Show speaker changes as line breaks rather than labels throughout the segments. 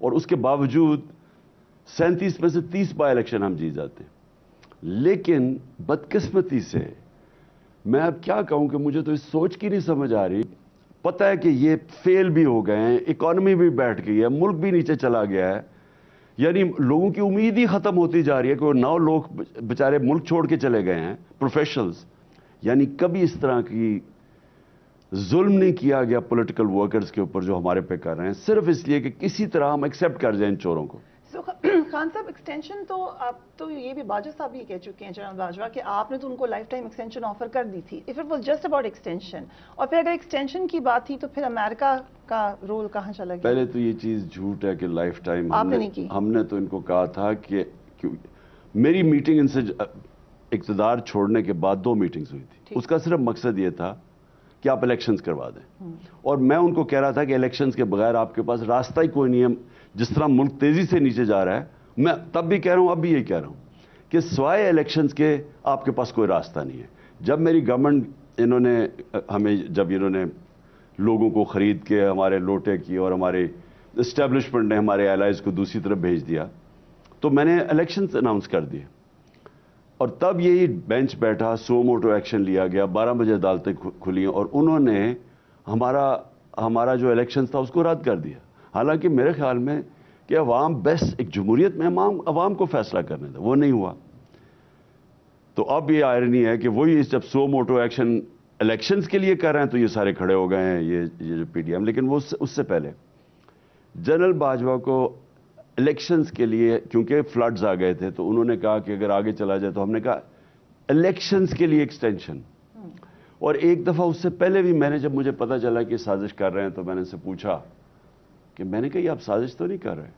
اور اس کے باوجود 37 میں سے 30 بائی الیکشن ہم جیت جاتے ہیں. لیکن بدقسمتی سے میں اب کیا کہوں کہ مجھے تو اس سوچ کی نہیں سمجھ آ رہی. پتہ ہے کہ یہ فیل بھی ہو گئے ہیں, اکانومی بھی بیٹھ گئی ہے, ملک بھی نیچے چلا گیا ہے, یعنی لوگوں کی امید ہی ختم ہوتی جا رہی ہے کہ وہ 9 لوگ بیچارے ملک چھوڑ کے چلے گئے ہیں پروفیشنلز. یعنی کبھی اس طرح کی ظلم نہیں کیا گیا پولیٹیکل ورکرز کے اوپر جو ہمارے پہ کر رہے ہیں, صرف اس لیے کہ کسی طرح ہم ایکسیپٹ کر جائیں ان چوروں کو.
خان صاحب ایکسٹینشن تو آپ تو یہ بھی باجوہ صاحب بھی کہہ چکے ہیں, جنرل باجوہ, کہ آپ نے تو ان کو لائف ٹائم ایکسٹینشن آفر کر دی تھی. If it was just about extension, اور پھر اگر ایکسٹینشن کی بات تھی تو پھر امریکہ کا رول کہاں چلا گیا؟
پہلے تو یہ چیز جھوٹ ہے کہ لائف ٹائم
آپ نے نہیں کی.
ہم نے تو ان کو کہا تھا کہ میری میٹنگ ان سے اقتدار چھوڑنے کے بعد 2 میٹنگز ہوئی تھی. اس کا صرف مقصد یہ تھا کہ آپ الیکشنز کروا دیں, اور میں ان کو کہہ رہا تھا کہ الیکشنز کے بغیر آپ کے پاس راستہ ہی کوئی نہیں ہے. جس طرح ملک تیزی سے نیچے جا رہا ہے, میں تب بھی کہہ رہا ہوں, اب بھی یہ کہہ رہا ہوں کہ سوائے الیکشنز کے آپ کے پاس کوئی راستہ نہیں ہے. جب میری گورنمنٹ انہوں نے ہمیں جب انہوں نے لوگوں کو خرید کے ہمارے لوٹے کی اور ہمارے اسٹیبلشمنٹ نے ہمارے الائز کو دوسری طرف بھیج دیا, تو میں نے الیکشنز اناؤنس کر دیے, اور تب یہی بینچ بیٹھا, سو موٹو ایکشن لیا گیا, 12 بجے عدالتیں کھلیں اور انہوں نے ہمارا جو الیکشنز تھا اس کو رد کر دیا. حالانکہ میرے خیال میں کہ عوام بیسٹ, ایک جمہوریت میں عوام کو فیصلہ کرنے تھا, وہ نہیں ہوا. تو اب یہ آئرنی ہے کہ وہی جب سو موٹو ایکشن الیکشنز کے لیے کر رہے ہیں تو یہ سارے کھڑے ہو گئے ہیں, یہ جو پی ڈی ایم. لیکن وہ اس سے پہلے جنرل باجوہ کو الیکشنز کے لیے, کیونکہ فلڈز آ گئے تھے, تو انہوں نے کہا کہ اگر آگے چلا جائے, تو ہم نے کہا الیکشنز کے لیے ایکسٹینشن. اور ایک دفعہ اس سے پہلے بھی میں نے, جب مجھے پتا چلا کہ سازش کر رہے ہیں, تو میں نے ان سے پوچھا کہ میں نے کہا یہ آپ سازش تو نہیں کر رہے,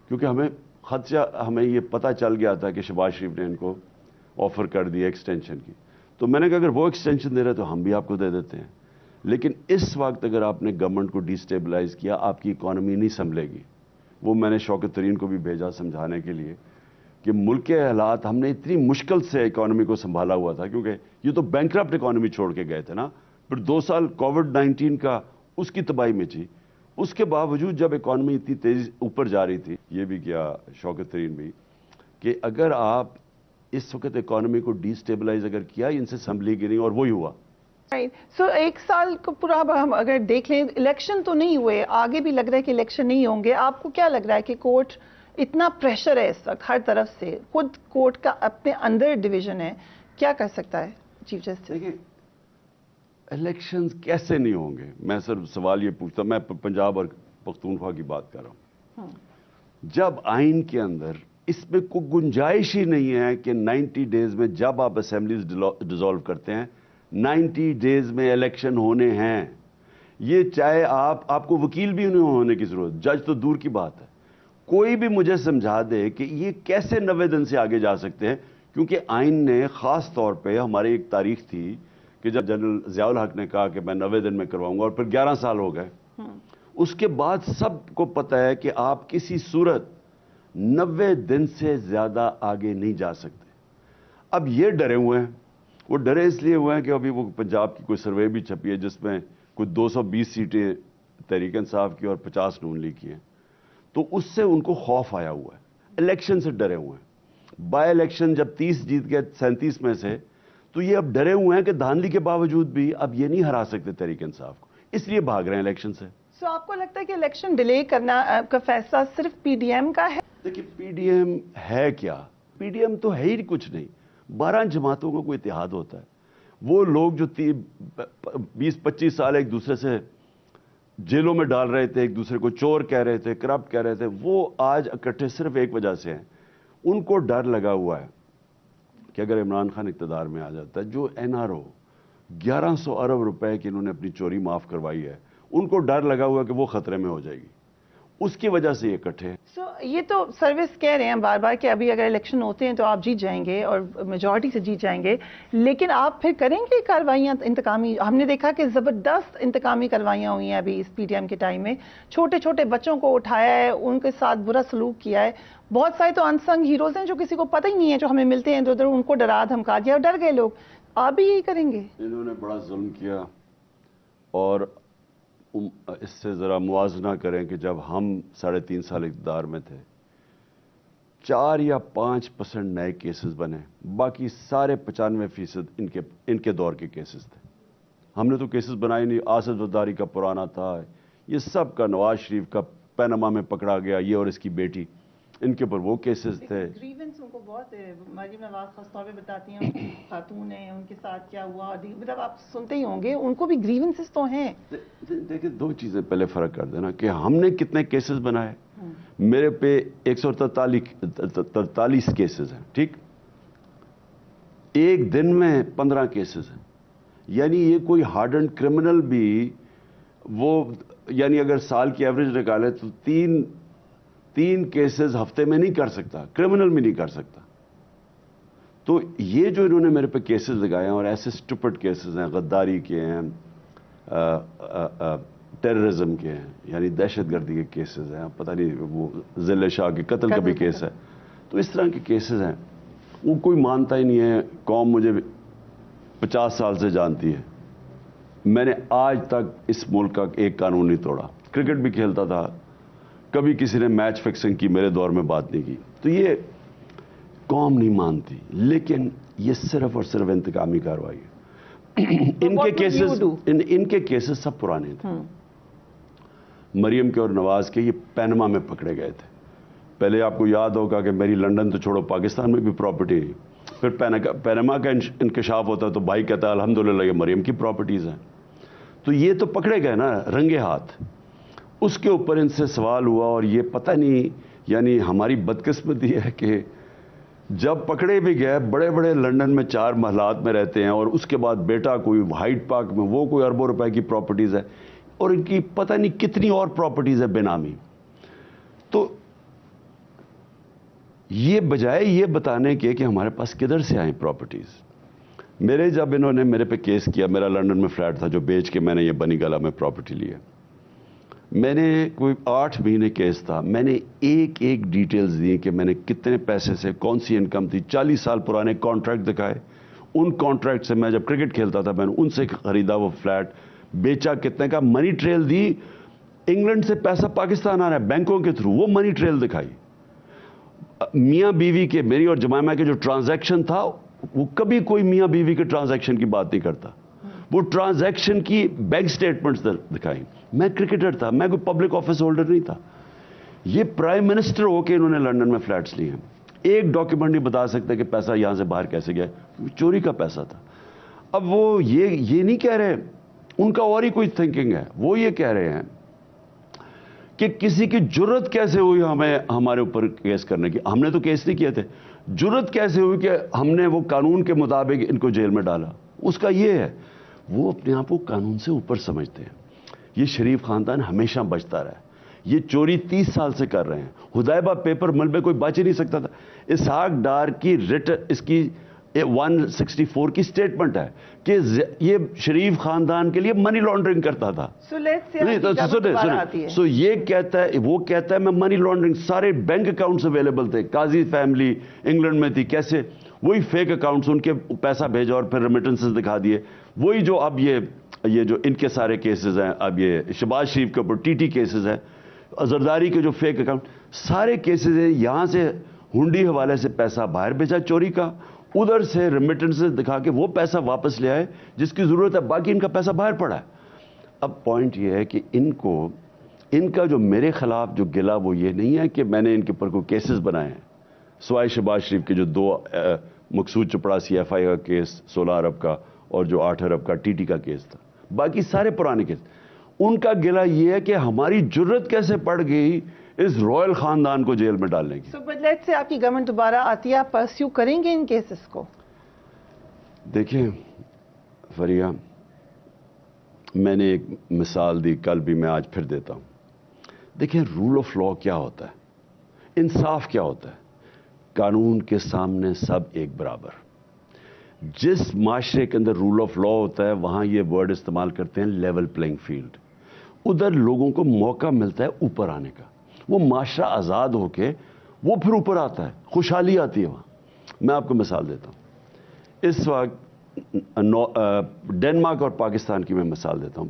کیونکہ ہمیں خدشہ, ہمیں یہ پتہ چل گیا تھا کہ شہباز شریف نے ان کو آفر کر دیا ایکسٹینشن کی. تو میں نے کہا اگر وہ ایکسٹینشن دے رہے تو ہم بھی آپ کو دے دیتے ہیں. لیکن اس وقت اگر آپ نے گورنمنٹ کو ڈی اسٹیبلائز کیا, آپ کی اکانومی نہیں سنبھلے گی. وہ میں نے شوکت ترین کو بھی بھیجا سمجھانے کے لیے کہ ملک کے حالات, ہم نے اتنی مشکل سے اکانومی کو سنبھالا ہوا تھا, کیونکہ یہ تو بینکرپٹ اکانومی چھوڑ کے گئے تھے نا. پھر 2 سال کووڈ-19 کا اس کی تباہی میں تھی. اس کے باوجود جب اکانومی اتنی تیزی اوپر جا رہی تھی, یہ بھی کیا شوکت ترین بھی, کہ اگر آپ اس وقت اکانومی کو ڈی اسٹیبلائز اگر کیا, ان سے سنبھلی گی نہیں, اور وہی ہوا.
سو 1 سال کو پورا ہم اگر دیکھ لیں, الیکشن تو نہیں ہوئے, آگے بھی لگ رہا ہے کہ الیکشن نہیں ہوں گے. آپ کو کیا لگ رہا ہے کہ کورٹ اتنا پریشر ہے اس وقت ہر طرف سے, خود کورٹ کا اپنے اندر ڈویژن ہے, کیا کر سکتا ہے چیف جسٹس؟
دیکھیں الیکشنز کیسے نہیں ہوں گے, میں صرف سوال یہ پوچھتا, میں پنجاب اور پختونخوا کی بات کر رہا ہوں. جب آئین کے اندر اس میں کوئی گنجائش ہی نہیں ہے کہ 90 ڈیز میں جب آپ اسمبلیز ڈیزالو کرتے ہیں, 90 ڈیز میں الیکشن ہونے ہیں. یہ چاہے آپ کو وکیل بھی نہیں ہونے کی ضرورت, جج تو دور کی بات ہے. کوئی بھی مجھے سمجھا دے کہ یہ کیسے 90 دن سے آگے جا سکتے ہیں, کیونکہ آئین نے خاص طور پہ, ہماری ایک تاریخ تھی کہ جب جنرل ضیاء الحق نے کہا کہ میں 90 دن میں کرواؤں گا, اور پھر 11 سال ہو گئے. اس کے بعد سب کو پتہ ہے کہ آپ کسی صورت 90 دن سے زیادہ آگے نہیں جا سکتے. اب یہ ڈرے ہوئے ہیں, وہ ڈرے اس لیے ہوئے ہیں کہ ابھی وہ پنجاب کی کوئی سروے بھی چھپی ہے جس میں کوئی 220 سیٹیں تحریک انصاف کی اور 50 نون لیگ کی ہیں. تو اس سے ان کو خوف آیا ہوا ہے, الیکشن سے ڈرے ہوئے ہیں. بائی الیکشن جب 30 جیت گئے 37 میں سے, تو یہ اب ڈرے ہوئے ہیں کہ دھاندلی کے باوجود بھی اب یہ نہیں ہرا سکتے تحریک انصاف کو, اس لیے بھاگ رہے ہیں الیکشن سے.
سو آپ کو لگتا ہے کہ الیکشن ڈیلے کرنا کا فیصلہ صرف پی ڈی ایم کا ہے؟
دیکھیے پی ڈی ایم ہے کیا, پی ڈی ایم تو ہے ہی کچھ نہیں. 12 جماعتوں کا کوئی اتحاد ہوتا ہے. وہ لوگ جو 20-25 سال ایک دوسرے سے جیلوں میں ڈال رہے تھے, ایک دوسرے کو چور کہہ رہے تھے, کرپٹ کہہ رہے تھے, وہ آج اکٹھے صرف ایک وجہ سے ہیں. ان کو ڈر لگا ہوا ہے کہ اگر عمران خان اقتدار میں آ جاتا ہے, جو این آر او 1100 ارب روپے کی انہوں نے اپنی چوری معاف کروائی ہے, ان کو ڈر لگا ہوا کہ وہ خطرے میں ہو جائے گی. اس کی وجہ سے یہ اکٹھے.
سو یہ تو سروس کہہ رہے ہیں بار بار کہ ابھی اگر الیکشن ہوتے ہیں تو آپ جیت جائیں گے اور میجورٹی سے جیت جائیں گے, لیکن آپ پھر کریں گے کاروائیاں انتقامی؟ ہم نے دیکھا کہ زبردست انتقامی کاروائیاں ہوئی ہیں ابھی اس پی ڈی ایم کے ٹائم میں. چھوٹے چھوٹے بچوں کو اٹھایا ہے, ان کے ساتھ برا سلوک کیا ہے. بہت سارے تو انسنگ ہیروز ہیں جو کسی کو پتہ ہی نہیں ہے, جو ہمیں ملتے ہیں ادھر, ان کو ڈرا دھمکا دیا اور ڈر گئے لوگ. آپ بھی یہی کریں گے؟
انہوں نے بڑا ظلم کیا, اور اس سے ذرا موازنہ کریں کہ جب ہم 3.5 سال اقتدار میں تھے 4 یا 5% نئے کیسز بنے, باقی سارے 95% ان کے دور کے کیسز تھے. ہم نے تو کیسز بنائے نہیں. آصف زرداری کا پرانا تھا, یہ سب کا, نواز شریف کا پیناما میں پکڑا گیا, یہ اور اس کی بیٹی, ان کے اوپر وہ کیسز تھے.
گریونس ان کو بہت مریم نواز خاص طور پہ بتاتی ہیں, خاتون ہیں, ان کے ساتھ کیا ہوا, مطلب آپ سنتے ہی ہوں گے, ان کو بھی گریونسز تو ہیں.
دیکھیں 2 چیزیں پہلے فرق کر دینا کہ ہم نے کتنے کیسز بنائے. میرے پہ 143 کیسز ہیں, ٹھیک, ایک دن میں 15 کیسز ہیں. یعنی یہ کوئی ہارڈنڈ کرمنل بھی وہ, یعنی اگر سال کی ایوریج نکالے تو 3 کیسز ہفتے میں نہیں کر سکتا, کرمنل بھی نہیں کر سکتا. تو یہ جو انہوں نے میرے پہ کیسز لگائے ہیں, اور ایسے اسٹوپڈ کیسز ہیں, غداری کے ہیں, ٹیررزم کے ہیں, یعنی دہشت گردی کے کیسز ہیں, پتہ نہیں وہ ذل شاہ کے قتل کا بھی کیس ہے. تو اس طرح کے کیسز ہیں, وہ کوئی مانتا ہی نہیں ہے. قوم مجھے 50 سال سے جانتی ہے, میں نے آج تک اس ملک کا ایک قانون نہیں توڑا. کرکٹ بھی کھیلتا تھا, کبھی کسی نے میچ فکسنگ کی میرے دور میں بات نہیں کی. تو یہ قوم نہیں مانتی, لیکن یہ صرف اور صرف انتقامی کارروائی ہے. ان کے کیسز سب پرانے تھے. مریم کے اور نواز کے یہ پینما میں پکڑے گئے تھے. پہلے آپ کو یاد ہوگا کہ میری لنڈن تو چھوڑو, پاکستان میں بھی پراپرٹی ہے. پھر پینما کا انکشاف ہوتا ہے تو بھائی کہتا ہے الحمدللہ یہ مریم کی پراپرٹیز ہیں. تو یہ تو پکڑے گئے نا رنگے ہاتھ. اس کے اوپر ان سے سوال ہوا, اور یہ پتہ نہیں, یعنی ہماری بدقسمتی ہے کہ جب پکڑے بھی گئے, بڑے بڑے لنڈن میں 4 محلات میں رہتے ہیں, اور اس کے بعد بیٹا کوئی ہائیڈ پارک میں, وہ کوئی اربوں روپے کی پراپرٹیز ہے, اور ان کی پتہ نہیں کتنی اور پراپرٹیز ہے بے نامی. تو یہ بجائے یہ بتانے کے کہ ہمارے پاس کدھر سے آئیں پراپرٹیز. میرے جب انہوں نے میرے پہ کیس کیا, میرا لنڈن میں فلیٹ تھا جو بیچ کے میں نے یہ بنی گلا میں پراپرٹی لی ہے, میں نے کوئی 8 مہینے کیس تھا, میں نے ایک ڈیٹیلز دی کہ میں نے کتنے پیسے سے کون سی انکم تھی. 40 سال پرانے کانٹریکٹ دکھائے. ان کانٹریکٹ سے میں جب کرکٹ کھیلتا تھا میں نے ان سے خریدا وہ فلیٹ, بیچا کتنے کا, منی ٹریل دی. انگلینڈ سے پیسہ پاکستان آ رہا ہے بینکوں کے تھرو, وہ منی ٹریل دکھائی. میاں بیوی کے, میری اور جمائمہ کے جو ٹرانزیکشن تھا, وہ کبھی کوئی میاں بیوی کے ٹرانزیکشن کی بات نہیں کرتا. وہ ٹرانزیکشن کی بینک سٹیٹمنٹس دکھائیں. میں کرکٹر تھا, میں کوئی پبلک آفس ہولڈر نہیں تھا. یہ پرائم منسٹر ہو کے انہوں نے لنڈن میں فلیٹس لیے ہیں. ایک ڈاکیومنٹ نہیں بتا سکتے کہ پیسہ یہاں سے باہر کیسے گیا, چوری کا پیسہ تھا. اب وہ یہ نہیں کہہ رہے, ان کا اور ہی کوئی تھنکنگ ہے. وہ یہ کہہ رہے ہیں کہ کسی کی جرت کیسے ہوئی ہمارے اوپر کیس کرنے کی. ہم نے تو کیس نہیں کیے تھے. جرت کیسے ہوئی کہ ہم نے وہ قانون کے مطابق ان کو جیل میں ڈالا. اس کا یہ ہے, وہ اپنے آپ کو قانون سے اوپر سمجھتے ہیں. یہ شریف خاندان ہمیشہ بچتا رہا ہے. یہ چوری 30 سال سے کر رہے ہیں. حدیبہ پیپر مل میں کوئی بچ ہی نہیں سکتا تھا. اسحاق ڈار کی اس کی 164 کی سٹیٹمنٹ ہے کہ یہ شریف خاندان کے لیے منی لانڈرنگ کرتا تھا. سو یہ کہتا ہے, وہ کہتا ہے میں منی لانڈرنگ, سارے بینک اکاؤنٹس اویلیبل تھے. قاضی فیملی انگلینڈ میں تھی, کیسے وہی فیک اکاؤنٹس, ان کے پیسہ بھیجا اور پھر ریمیٹنسز دکھا دیے. وہی جو اب یہ جو ان کے سارے کیسز ہیں, اب یہ شہباز شریف کے اوپر TT کیسز ہیں, زرداری کے جو فیک اکاؤنٹ, سارے کیسز ہیں. یہاں سے ہنڈی حوالے سے پیسہ باہر بھیجا چوری کا, ادھر سے ریمیٹنسز دکھا کے وہ پیسہ واپس لے آئے جس کی ضرورت ہے, باقی ان کا پیسہ باہر پڑا ہے. اب پوائنٹ یہ ہے کہ ان کا جو میرے خلاف جو گلا وہ یہ نہیں ہے کہ میں نے ان کے اوپر کوئی کیسز بنائے ہیں, سوائے شہباز شریف کے جو 2 مقصود چپڑاسی FI کا کیس 16 ارب کا, اور جو 8 ارب کا TT کا کیس تھا. باقی سارے پرانے کیس. ان کا گلا یہ ہے کہ ہماری جرت کیسے پڑ گئی اس رائل خاندان کو جیل میں ڈالنے کی.
بٹ لیٹس سے آپ کی گورنمنٹ دوبارہ آتی ہے, آپ پرسیو کریں گے ان کیسز کو؟
دیکھیں فریہ, میں نے ایک مثال دی کل بھی, میں آج پھر دیتا ہوں. دیکھیں رول آف لا کیا ہوتا ہے, انصاف کیا ہوتا ہے. قانون کے سامنے سب ایک برابر. جس معاشرے کے اندر رول آف لا ہوتا ہے وہاں یہ ورڈ استعمال کرتے ہیں لیول پلینگ فیلڈ. ادھر لوگوں کو موقع ملتا ہے اوپر آنے کا. وہ معاشرہ آزاد ہو کے وہ پھر اوپر آتا ہے, خوشحالی آتی ہے وہاں. میں آپ کو مثال دیتا ہوں. اس وقت ڈنمارک اور پاکستان کی میں مثال دیتا ہوں.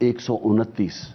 129,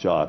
4,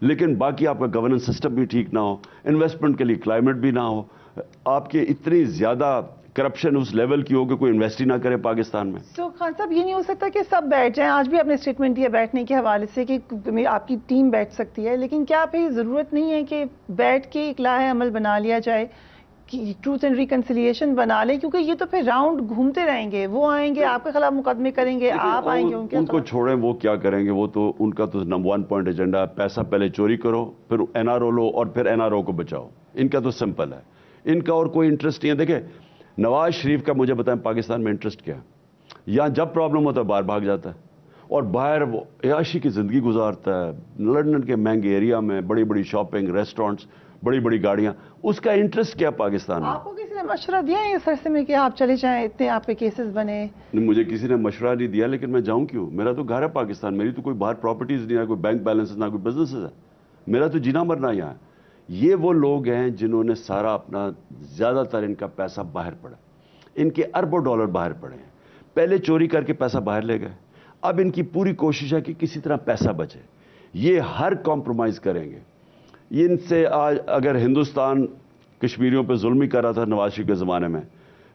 لیکن باقی آپ کا گورننس سسٹم بھی ٹھیک نہ ہو, انویسٹمنٹ کے لیے کلائمیٹ بھی نہ ہو, آپ کے اتنی زیادہ کرپشن اس لیول کی ہو کہ کوئی انویسٹ ہی نہ کرے پاکستان میں.
سو خان صاحب یہ نہیں ہو سکتا کہ سب بیٹھ جائیں؟ آج بھی آپ نے اسٹیٹمنٹ دیا بیٹھنے کے حوالے سے کہ آپ کی ٹیم بیٹھ سکتی ہے, لیکن کیا پھر ضرورت نہیں ہے کہ بیٹھ کے ایک لاہ عمل بنا لیا جائے, کہ ٹروتھ اینڈ ریکنسیلیشن بنا لیں؟ کیونکہ یہ تو پھر راؤنڈ گھومتے رہیں گے, وہ آئیں گے آپ کے خلاف مقدمے کریں گے, آپ آئیں گے
ان کو چھوڑیں, وہ کیا کریں گے, وہ تو ان کا تو نمبر 1 پوائنٹ ایجنڈا ہے, پیسہ پہلے چوری کرو, پھر NRO لو, اور پھر NRO کو بچاؤ. ان کا تو سمپل ہے, ان کا اور کوئی انٹرسٹ نہیں ہے. دیکھیں نواز شریف کا مجھے بتائیں پاکستان میں انٹرسٹ کیا ہے؟ یہاں جب پرابلم ہوتا ہے باہر بھاگ جاتا ہے, اور باہر وہ عیاشی کی زندگی گزارتا ہے, لندن کے مہنگے ایریا میں بڑی بڑی شاپنگ, ریسٹورنٹس, بڑی بڑی گاڑیاں. اس کا انٹرسٹ کیا پاکستان میں؟
آپ کو کسی نے مشورہ دیا ہے اس عرصے میں کہ آپ چلے جائیں, اتنے آپ پہ کیسز بنے؟
مجھے کسی نے مشورہ نہیں دیا, لیکن میں جاؤں کیوں؟ میرا تو گھر ہے پاکستان, میری تو کوئی باہر پراپرٹیز نہیں ہے, کوئی بینک بیلنس نہ کوئی بزنس ہے, میرا تو جینا مرنا یہاں ہے. یہ وہ لوگ ہیں جنہوں نے سارا اپنا زیادہ تر ان کا پیسہ باہر پڑا, ان کے اربوں ڈالر باہر پڑے ہیں. پہلے چوری کر کے پیسہ باہر لے گئے, اب ان کی پوری کوشش ہے کہ کسی طرح پیسہ بچے. یہ ہر کمپرومائز کریں گے. ان سے آج اگر ہندوستان کشمیریوں پہ ظلم ہی کر رہا تھا نواز شریف کے زمانے میں,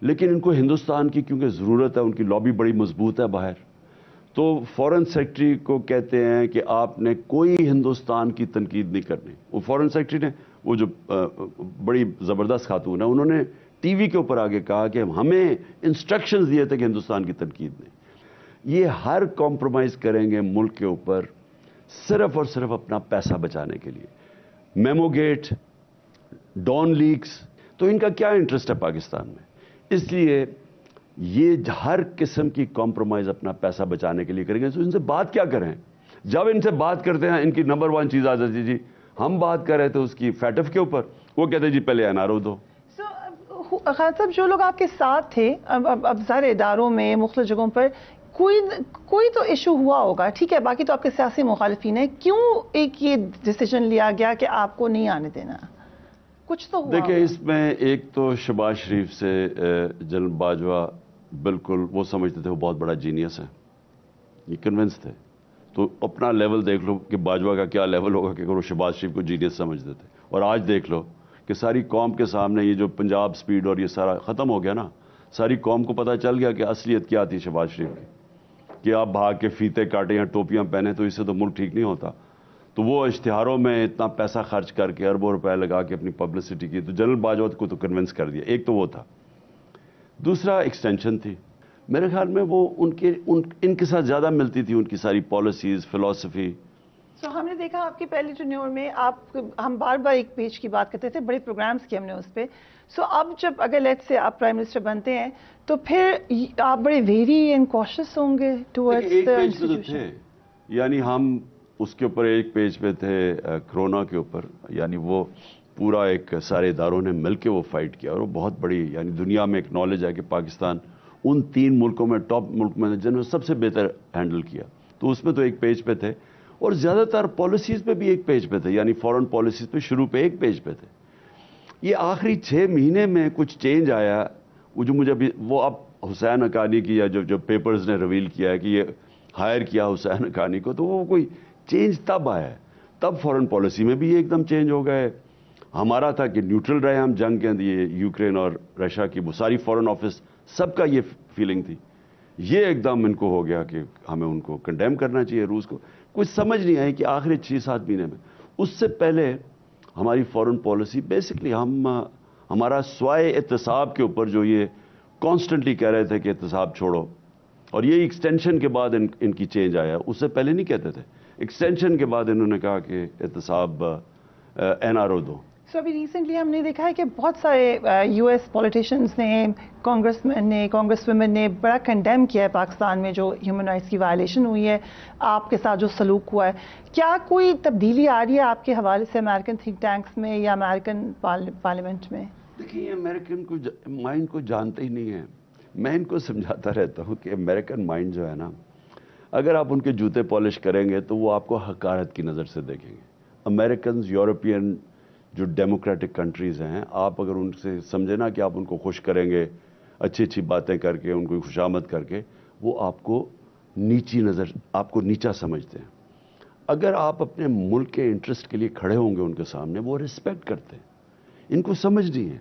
لیکن ان کو ہندوستان کی کیونکہ ضرورت ہے, ان کی لابی بڑی مضبوط ہے باہر, تو فورن سیکرٹری کو کہتے ہیں کہ آپ نے کوئی ہندوستان کی تنقید نہیں کرنی. وہ فورن سیکرٹری نے, وہ جو بڑی زبردست خاتون ہے, انہوں نے ٹی وی کے اوپر آگے کہا کہ ہمیں انسٹرکشنز دیے تھے کہ ہندوستان کی تنقید نہیں. یہ ہر کمپرومائز کریں گے ملک کے اوپر صرف اور صرف اپنا پیسہ بچانے کے لیے. میمو گیٹ, ڈان لیکس, تو ان کا کیا انٹرسٹ ہے پاکستان میں؟ اس لیے یہ ہر قسم کی کمپرومائز اپنا پیسہ بچانے کے لیے کریں گے. تو ان سے بات کیا کریں؟ جب ان سے بات کرتے ہیں ان کی نمبر 1 چیز آ جاتی جی ہم بات کر رہے تھے اس کی فیٹف کے اوپر, وہ کہتے ہیں جی پہلے NRO دو.
خان صاحب جو لوگ آپ کے ساتھ تھے, اب سارے اداروں میں مختلف جگہوں پر کوئی تو ایشو ہوا ہوگا, ٹھیک ہے, باقی تو آپ کے سیاسی مخالفین ہیں, کیوں ایک یہ ڈیسیجن لیا گیا کہ آپ کو نہیں آنے دینا؟ کچھ تو ہوا.
دیکھیں اس میں ایک تو شہباز شریف سے جنرل باجوہ بالکل وہ سمجھتے تھے وہ بہت بڑا جینیس ہے, یہ کنونس تھے. تو اپنا لیول دیکھ لو کہ باجوہ کا کیا لیول ہوگا کہ اگر وہ شہباز شریف کو جینیس سمجھتے تھے. اور آج دیکھ لو کہ ساری قوم کے سامنے یہ جو پنجاب سپیڈ اور یہ سارا ختم ہو گیا نا, ساری قوم کو پتہ چل گیا کہ اصلیت کیا تھی شہباز شریف کی, کہ آپ بھاگ کے فیتے کاٹیں یا ٹوپیاں پہنے تو اس سے تو ملک ٹھیک نہیں ہوتا. تو وہ اشتہاروں میں اتنا پیسہ خرچ کر کے اربوں روپے لگا کے اپنی پبلسٹی کی, تو جنرل باجوہ کو تو کنونس کر دیا. ایک تو وہ تھا. دوسرا ایکسٹینشن تھی, میرے خیال میں وہ ان کے ساتھ زیادہ ملتی تھی, ان کی ساری پالیسیز, فلسفی.
سو ہم نے دیکھا آپ کی پہلی ٹینیور میں ہم بار بار ایک پیج کی بات کرتے تھے, بڑے پروگرامز کیے ہم نے اس پہ. سو اب جب اگر لیٹ سے آپ پرائم منسٹر بنتے ہیں تو پھر آپ بڑے ویری اینڈ کوشش ہوں گے ٹورڈز دی انسٹیٹیوشن.
یعنی ہم اس کے اوپر ایک پیج پہ تھے کرونا کے اوپر, یعنی وہ پورا ایک سارے اداروں نے مل کے وہ فائٹ کیا, اور وہ بہت بڑی یعنی دنیا میں اکنالج ہے کہ پاکستان ان 3 ملکوں میں ٹاپ ملک میں جنہوں نے سب سے بہتر ہینڈل کیا. تو اس میں تو ایک پیج پہ تھے, اور زیادہ تر پالیسیز پہ بھی ایک پیج پہ تھے, یعنی فورن پالیسیز پہ شروع پہ ایک پیج پہ تھے. یہ آخری 6 مہینے میں کچھ چینج آیا, وہ جو مجھے ابھی وہ اب حسین حقانی کی یا جو پیپرز نے ریویل کیا ہے کہ یہ ہائر کیا حسین حقانی کو, تو وہ کوئی چینج تب آیا ہے. تب فورن پالیسی میں بھی ایک دم چینج ہو گئے. ہمارا تھا کہ نیوٹرل رہے ہم جنگ کے اندر, یہ یوکرین اور رشیا کی وہ ساری فورن آفس سب کا یہ فیلنگ تھی. یہ ایک دم ان کو ہو گیا کہ ہمیں ان کو کنڈیم کرنا چاہیے روس کو. کچھ سمجھ نہیں آئی کہ آخری 6-7 مہینے میں. اس سے پہلے ہماری فورن پالیسی بیسکلی ہمارا سوائے احتساب کے اوپر جو یہ کانسٹنٹلی کہہ رہے تھے کہ احتساب چھوڑو, اور یہ ایکسٹینشن کے بعد ان کی چینج آیا, اس سے پہلے نہیں کہتے تھے. ایکسٹینشن کے بعد انہوں نے کہا کہ احتساب NRO دو.
سو ابھی ریسنٹلی ہم نے دیکھا ہے کہ بہت سارے US پولیٹیشینز نے, کانگریس مین نے, کانگریس ویمن نے بڑا کنڈیم کیا ہے پاکستان میں جو ہیومن رائٹس کی وائلیشن ہوئی ہے, آپ کے ساتھ جو سلوک ہوا ہے. کیا کوئی تبدیلی آ رہی ہے آپ کے حوالے سے امریکن تھنک ٹینکس میں یا امریکن پارلیمنٹ میں؟
دیکھیے امریکن کو مائنڈ کو جانتے ہی نہیں ہیں. میں ان کو سمجھاتا رہتا ہوں کہ امریکن مائنڈ جو ہے نا, اگر آپ ان کے جوتے پالش کریں گے تو وہ آپ کو حقارت کی نظر سے دیکھیں گے. امریکنز, یورپین جو ڈیموکریٹک کنٹریز ہیں, آپ اگر ان سے سمجھے نا کہ آپ ان کو خوش کریں گے اچھی اچھی باتیں کر کے, ان کو خوشامد کر کے, وہ آپ کو نیچی نظر, آپ کو نیچا سمجھتے ہیں. اگر آپ اپنے ملک کے انٹرسٹ کے لیے کھڑے ہوں گے ان کے سامنے, وہ رسپیکٹ کرتے ہیں. ان کو سمجھ نہیں ہے.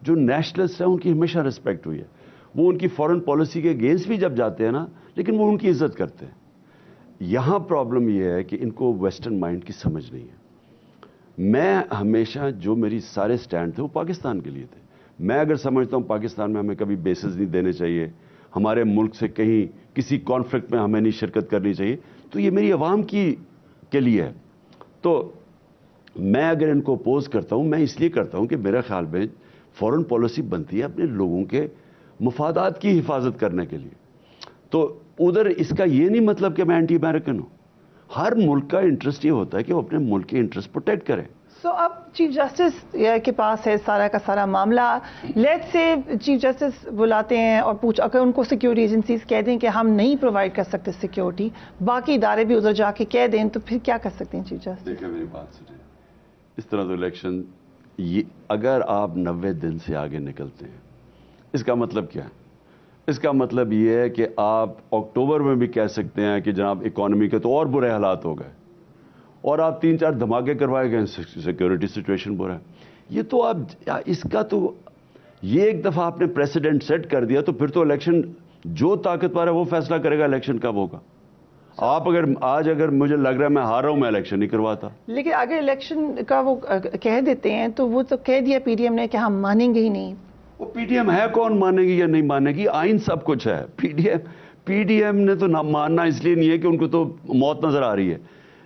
جو نیشنلسٹ ہیں ان کی ہمیشہ رسپیکٹ ہوئی ہے. وہ ان کی فارن پالیسی کے اگینسٹ بھی جب جاتے ہیں نا, لیکن وہ ان کی عزت کرتے ہیں. یہاں پرابلم یہ ہے کہ ان کو ویسٹرن مائنڈ کی سمجھ نہیں ہے. میں ہمیشہ جو میری سارے سٹینڈ تھے وہ پاکستان کے لیے تھے. میں اگر سمجھتا ہوں پاکستان میں ہمیں کبھی بیسز نہیں دینے چاہیے, ہمارے ملک سے کہیں کسی کانفلکٹ میں ہمیں نہیں شرکت کرنی چاہیے, تو یہ میری عوام کے لیے ہے. تو میں اگر ان کو اپوز کرتا ہوں, میں اس لیے کرتا ہوں کہ میرے خیال میں فارن پالیسی بنتی ہے اپنے لوگوں کے مفادات کی حفاظت کرنے کے لیے. تو ادھر اس کا یہ نہیں مطلب کہ میں اینٹی امریکن ہوں. ہر ملک کا انٹرسٹ یہ ہوتا ہے کہ وہ اپنے ملک کے انٹرسٹ پروٹیکٹ کرے.
سو اب چیف جسٹس کے پاس ہے سارا کا سارا معاملہ. لیٹ سے چیف جسٹس بلاتے ہیں اور اگر ان کو سیکورٹی ایجنسیز کہہ دیں کہ ہم نہیں پرووائڈ کر سکتے سیکورٹی, باقی ادارے بھی ادھر جا کے کہہ دیں, تو پھر کیا کر سکتے ہیں چیف جسٹس؟
دیکھیں میری بات سنیں, اس طرح تو الیکشن اگر آپ 90 دن سے آگے نکلتے ہیں, اس کا مطلب کیا ہے؟ اس کا مطلب یہ ہے کہ آپ اکتوبر میں بھی کہہ سکتے ہیں کہ جناب اکانومی کے تو اور برے حالات ہو گئے, اور آپ 3-4 دھماکے کروائے گئے, سیکورٹی سچویشن برا ہے. یہ تو آپ اس کا تو یہ ایک دفعہ آپ نے پریسیڈنٹ سیٹ کر دیا, تو پھر تو الیکشن جو طاقتور ہے وہ فیصلہ کرے گا الیکشن کب ہوگا. آپ اگر مجھے لگ رہا ہے میں ہار رہا ہوں, میں الیکشن نہیں کرواتا.
لیکن اگر الیکشن کا وہ کہہ دیتے ہیں تو وہ تو کہہ دیا پی ڈی ایم نے کہ ہم مانیں گے ہی نہیں.
وہ پی ڈی ایم ہے کون مانے گی یا نہیں مانے گی؟ آئین سب کچھ ہے. پی ڈی ایم نے تو نہ ماننا اس لیے نہیں ہے کہ ان کو تو موت نظر آ رہی ہے,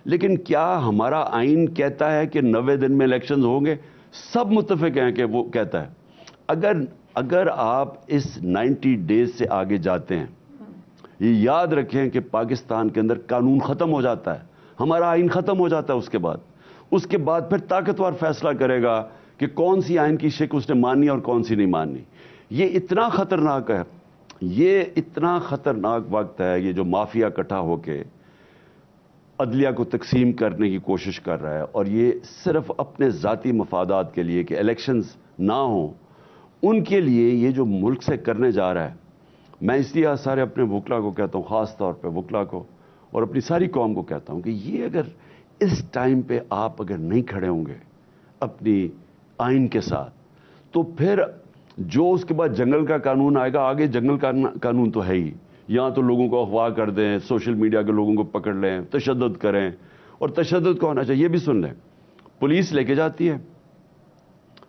لیکن کیا ہمارا آئین کہتا ہے کہ 90 دن میں الیکشنز ہوں گے؟ سب متفق ہیں کہ وہ کہتا ہے. اگر آپ اس 90 ڈیز سے آگے جاتے ہیں, یہ یاد رکھیں کہ پاکستان کے اندر قانون ختم ہو جاتا ہے, ہمارا آئین ختم ہو جاتا ہے. اس کے بعد پھر طاقتور فیصلہ کرے گا کہ کون سی آئین کی شک اس نے ماننی اور کون سی نہیں ماننی. یہ اتنا خطرناک ہے, یہ اتنا خطرناک وقت ہے. یہ جو مافیا اکٹھا ہو کے عدلیہ کو تقسیم کرنے کی کوشش کر رہا ہے, اور یہ صرف اپنے ذاتی مفادات کے لیے کہ الیکشنز نہ ہوں, ان کے لیے یہ جو ملک سے کرنے جا رہا ہے. میں اس لیے سارے اپنے وکلا کو کہتا ہوں, خاص طور پہ وکلا کو اور اپنی ساری قوم کو کہتا ہوں کہ یہ اگر اس ٹائم پہ آپ اگر نہیں کھڑے ہوں گے اپنی آئین کے ساتھ, تو پھر جو اس کے بعد جنگل کا قانون آئے گا, آگے جنگل کا قانون تو ہے ہی. یہاں تو لوگوں کو اغوا کر دیں, سوشل میڈیا کے لوگوں کو پکڑ لیں, تشدد کریں. اور تشدد کا ہونا چاہیے یہ بھی سن لیں, پولیس لے کے جاتی ہے.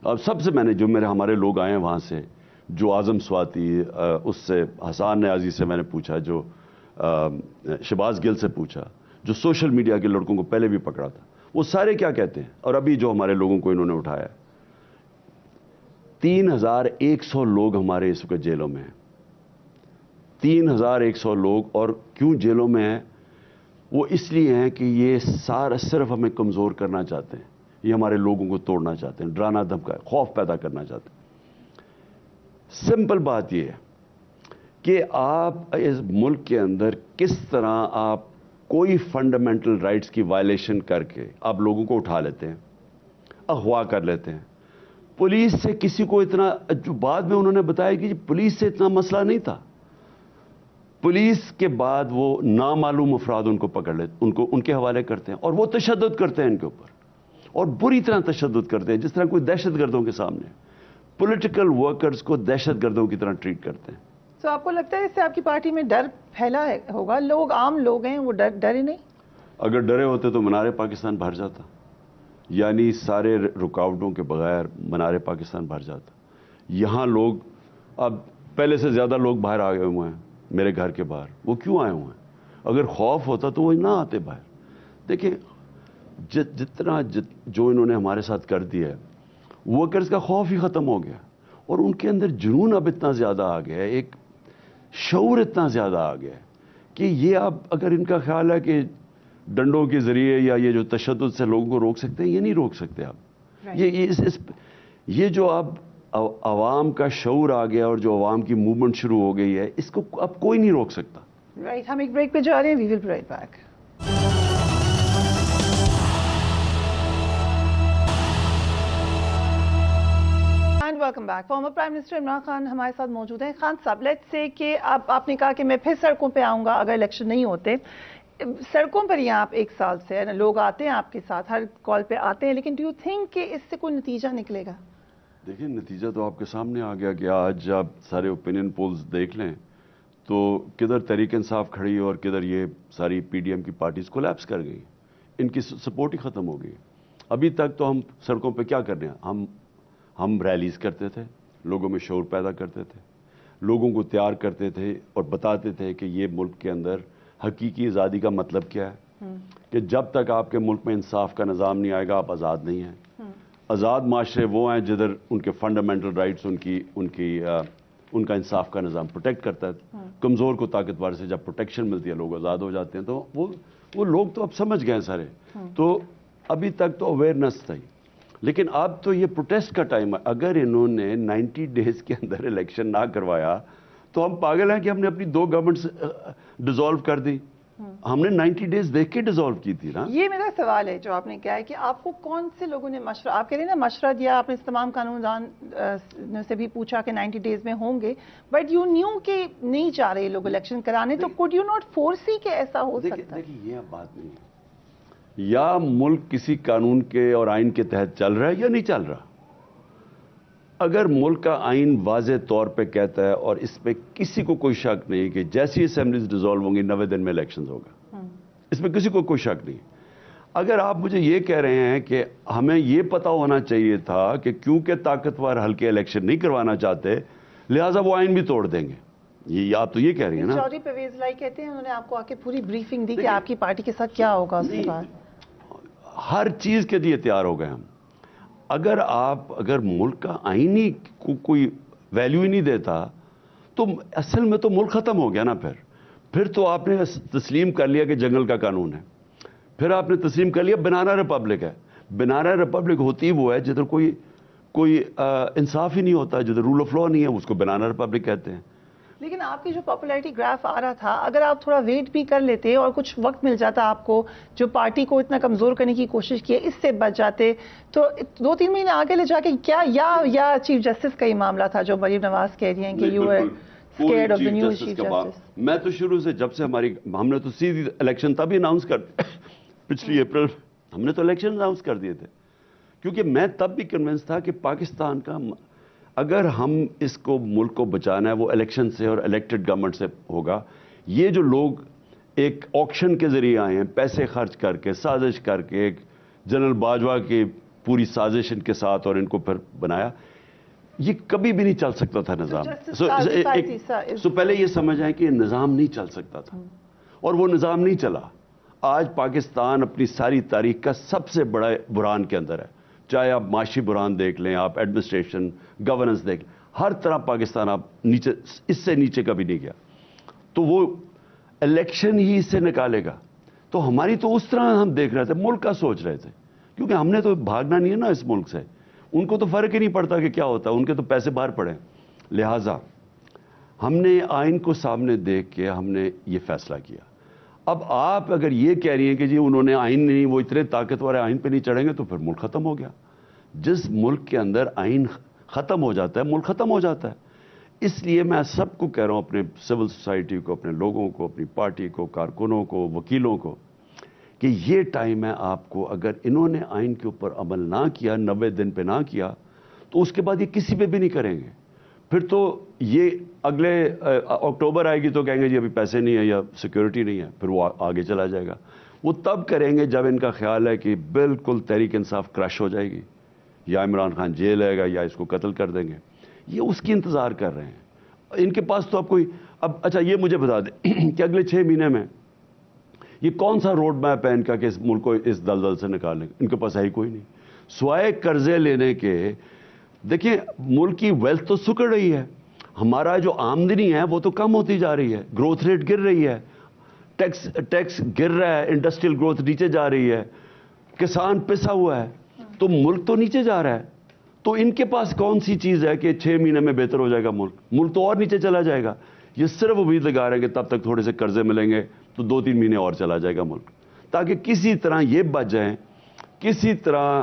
اب سب سے میں نے جو ہمارے لوگ آئے ہیں وہاں سے, جو اعظم سواتی, اس سے حسان نیازی سے میں نے پوچھا, جو شہباز گل سے پوچھا, جو سوشل میڈیا کے لڑکوں کو پہلے بھی پکڑا تھا, وہ سارے کیا کہتے ہیں. اور ابھی جو ہمارے لوگوں کو انہوں نے اٹھایا, 3100 لوگ ہمارے اس وقت جیلوں میں ہیں. 3100 لوگ. اور کیوں جیلوں میں ہیں؟ وہ اس لیے ہیں کہ یہ سارا صرف ہمیں کمزور کرنا چاہتے ہیں, یہ ہمارے لوگوں کو توڑنا چاہتے ہیں, ڈرانا دھمکا, خوف پیدا کرنا چاہتے ہیں. سمپل بات یہ ہے کہ آپ اس ملک کے اندر کس طرح آپ کوئی فنڈامنٹل رائٹس کی وائلیشن کر کے آپ لوگوں کو اٹھا لیتے ہیں, اغوا کر لیتے ہیں. پولیس سے کسی کو اتنا, جو بعد میں انہوں نے بتایا کہ پولیس سے اتنا مسئلہ نہیں تھا. پولیس کے بعد وہ نامعلوم افراد ان کو پکڑ لیتے, ان کے حوالے کرتے ہیں, اور وہ تشدد کرتے ہیں ان کے اوپر, اور بری طرح تشدد کرتے ہیں, جس طرح کوئی دہشت گردوں کے سامنے پولیٹیکل ورکرز کو دہشت گردوں کی طرح ٹریٹ کرتے ہیں.
تو آپ کو لگتا ہے اس سے آپ کی پارٹی میں ڈر پھیلا ہوگا؟ لوگ عام لوگ ہیں, وہ ڈرے نہیں.
اگر ڈرے ہوتے تو منار پاکستان بھر جاتا, یعنی سارے رکاوٹوں کے بغیر منار پاکستان بھر جاتا. یہاں لوگ اب پہلے سے زیادہ لوگ باہر آ گئے ہوئے ہیں میرے گھر کے باہر. وہ کیوں آئے ہوئے ہیں؟ اگر خوف ہوتا تو وہ نہ آتے باہر. دیکھیں جتنا جو انہوں نے ہمارے ساتھ کر دیا ہے, ورکرز کا خوف ہی ختم ہو گیا, اور ان کے اندر جنون اب اتنا زیادہ آ گیا ہے, ایک شعور اتنا زیادہ آ گیا ہے کہ یہ اب اگر ان کا خیال ہے کہ ڈنڈوں کے ذریعے یا یہ جو تشدد سے لوگوں کو روک سکتے ہیں, یہ نہیں روک سکتے آپ. یہ جو اب عوام کا شعور آ گیا اور جو عوام کی موومنٹ شروع ہو گئی ہے, اس کو اب کوئی نہیں روک سکتا.
رائٹ, ہم ایک بریک پہ جا رہے ہیں, we will be right back. Welcome back. Former prime minister Imran Khan ہمارے ساتھ موجود ہیں. خان صاحب, لیٹس سے کہ اب آپ نے کہا کہ میں پھر سڑکوں پہ آؤں گا اگر الیکشن نہیں ہوتے. سڑکوں پر ہی آپ ایک سال سے ہیں، لوگ آتے ہیں آپ کے ساتھ، ہر کال پہ آتے ہیں، لیکن ڈو یو تھنک کہ اس سے کوئی نتیجہ نکلے گا؟
دیکھیں نتیجہ تو آپ کے سامنے آ گیا کہ آج آپ سارے اوپینین پولز دیکھ لیں تو کدھر تحریک انصاف کھڑی اور کدھر یہ ساری پی ڈی ایم کی پارٹیز کولیپس کر گئی، ان کی سپورٹ ہی ختم ہو گئی۔ ابھی تک تو ہم سڑکوں پہ کیا کر رہے ہیں، ہم ریلیز کرتے تھے، لوگوں میں شعور پیدا کرتے تھے، لوگوں کو تیار کرتے تھے اور بتاتے تھے کہ یہ ملک کے اندر حقیقی آزادی کا مطلب کیا ہے، کہ جب تک آپ کے ملک میں انصاف کا نظام نہیں آئے گا آپ آزاد نہیں ہیں۔ آزاد معاشرے وہ ہیں جدھر ان کے فنڈامنٹل رائٹس ان کا انصاف کا نظام پروٹیکٹ کرتا ہے، کمزور کو طاقتور سے جب پروٹیکشن ملتی ہے لوگ آزاد ہو جاتے ہیں۔ تو وہ لوگ تو اب سمجھ گئے سارے، تو ابھی تک تو اویئرنیس تھی، لیکن اب تو یہ پروٹیسٹ کا ٹائم ہے۔ اگر انہوں نے 90 ڈیز کے اندر الیکشن نہ کروایا تو ہم پاگل ہیں کہ ہم نے اپنی 2 گورنمنٹس ڈیزالو کر دی، ہم نے 90 ڈیز دیکھ کے ڈیزالو کی تھی نا۔
یہ میرا سوال ہے جو آپ نے کہا ہے کہ آپ کو کون سے لوگوں نے مشورہ، آپ کہہ رہے ہیں نا مشورہ دیا، آپ نے تمام قانون دان سے بھی پوچھا کہ 90 ڈیز میں ہوں گے، بٹ یو نیو کہ نہیں چاہ رہے لوگ الیکشن کرانے، تو کوڈ یو ناٹ فورسی کہ ایسا ہو سکتا ہے؟
دیکھیے یہ بات نہیں ہے، یا ملک کسی قانون کے اور آئین کے تحت چل رہا ہے یا نہیں چل رہا۔ اگر ملک کا آئین واضح طور پہ کہتا ہے اور اس پہ کسی کو کوئی شک نہیں کہ جیسی اسمبلیز ڈیزالو ہوں گی 90 دن میں الیکشنز ہوگا، اس پہ کسی کو کوئی شک نہیں۔ اگر آپ مجھے یہ کہہ رہے ہیں کہ ہمیں یہ پتا ہونا چاہیے تھا کہ کیونکہ طاقتور حلقے الیکشن نہیں کروانا چاہتے لہٰذا وہ آئین بھی توڑ دیں گے، یہ آپ تو یہ کہہ رہی ہیں نا۔
چودھری پرویز لائی کہتے ہیں انہوں نے آپ کو آ کے پوری بریفنگ دی کہ آپ کی پارٹی کے ساتھ کیا ہوگا اس کے بعد۔
ہر چیز کے لیے تیار ہو گئے ہم۔ اگر ملک کا آئین ہی کوئی ویلیو ہی نہیں دیتا تو اصل میں تو ملک ختم ہو گیا نا۔ پھر تو آپ نے تسلیم کر لیا کہ جنگل کا قانون ہے، پھر آپ نے تسلیم کر لیا بنانا ریپبلک ہے۔ بنانا ریپبلک ہوتی وہ ہے جدھر کوئی انصاف ہی نہیں ہوتا، جدھر رول آف لا نہیں ہے، اس کو بنانا ریپبلک کہتے ہیں۔
لیکن آپ کی جو پاپولیرٹی گراف آ رہا تھا، اگر آپ تھوڑا ویٹ بھی کر لیتے اور کچھ وقت مل جاتا آپ کو، جو پارٹی کو اتنا کمزور کرنے کی کوشش کی ہے اس سے بچ جاتے، تو 2-3 مہینے آگے لے جا کے کیا یا چیف جسٹس کا ہی معاملہ تھا جو مریم نواز کہہ رہی ہیں کہ you are scared of the new chief justice?
میں تو شروع سے جب سے ہم نے تو سیدھی الیکشن تب ہی اناؤنس کر پچھلی اپریل ہم نے تو الیکشن اناؤنس کر دیے تھے، کیونکہ میں تب بھی کنونس تھا کہ پاکستان کا اگر ہم اس کو ملک کو بچانا ہے وہ الیکشن سے اور الیکٹڈ گورنمنٹ سے ہوگا۔ یہ جو لوگ ایک آکشن کے ذریعے آئے ہیں، پیسے خرچ کر کے سازش کر کے، ایک جنرل باجوہ کی پوری سازش ان کے ساتھ اور ان کو پھر بنایا، یہ کبھی بھی نہیں چل سکتا تھا نظام۔ سو پہلے یہ سمجھ آئے کہ یہ نظام نہیں چل سکتا تھا اور وہ نظام نہیں چلا۔ آج پاکستان اپنی ساری تاریخ کا سب سے بڑا بحران کے اندر ہے، چاہے آپ معاشی بحران دیکھ لیں، آپ ایڈمنسٹریشن گورننس دیکھ لیں، ہر طرح پاکستان آپ نیچے اس سے نیچے کبھی نہیں گیا، تو وہ الیکشن ہی اس سے نکالے گا۔ تو ہماری تو اس طرح ہم دیکھ رہے تھے، ملک کا سوچ رہے تھے، کیونکہ ہم نے تو بھاگنا نہیں ہے نا اس ملک سے، ان کو تو فرق ہی نہیں پڑتا کہ کیا ہوتا ہے، ان کے تو پیسے باہر پڑے۔ لہٰذا ہم نے آئین کو سامنے دیکھ کے ہم نے یہ فیصلہ کیا۔ اب آپ اگر یہ کہہ رہی ہیں کہ جی انہوں نے آئین نہیں، وہ اتنے طاقتور آئین پہ نہیں چڑھیں گے، تو پھر ملک ختم ہو گیا۔ جس ملک کے اندر آئین ختم ہو جاتا ہے ملک ختم ہو جاتا ہے۔ اس لیے میں سب کو کہہ رہا ہوں، اپنے سول سوسائٹی کو، اپنے لوگوں کو، اپنی پارٹی کو، کارکنوں کو، وکیلوں کو، کہ یہ ٹائم ہے آپ کو، اگر انہوں نے آئین کے اوپر عمل نہ کیا، 90 دن پہ نہ کیا، تو اس کے بعد یہ کسی پہ بھی نہیں کریں گے۔ پھر تو یہ اگلے اکتوبر آئے گی تو کہیں گے جی ابھی پیسے نہیں ہے یا سیکیورٹی نہیں ہے، پھر وہ آگے چلا جائے گا۔ وہ تب کریں گے جب ان کا خیال ہے کہ بالکل تحریک انصاف کرش ہو جائے گی، یا عمران خان جیل آئے گا یا اس کو قتل کر دیں گے۔ یہ اس کی انتظار کر رہے ہیں۔ ان کے پاس تو اب اچھا یہ مجھے بتا دیں کہ اگلے 6 مہینے میں یہ کون سا روڈ میپ ہے ان کا کہ اس ملک کو اس دلدل سے نکالنے؟ ان کے پاس ہے ہی کوئی نہیں، سوائے قرضے لینے کے۔ دیکھیں ملک کی ویلتھ تو سکڑ رہی ہے، ہمارا جو آمدنی ہے وہ تو کم ہوتی جا رہی ہے، گروتھ ریٹ گر رہی ہے، ٹیکس گر رہا ہے، انڈسٹریل گروتھ نیچے جا رہی ہے، کسان پسا ہوا ہے، تو ملک تو نیچے جا رہا ہے۔ تو ان کے پاس کون سی چیز ہے کہ 6 مہینے میں بہتر ہو جائے گا ملک تو اور نیچے چلا جائے گا۔ یہ صرف امید لگا رہے ہیں کہ تب تک تھوڑے سے قرضے ملیں گے تو 2-3 مہینے اور چلا جائے گا ملک، تاکہ کسی طرح یہ بچ جائیں، کسی طرح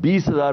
20,000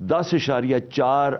10.4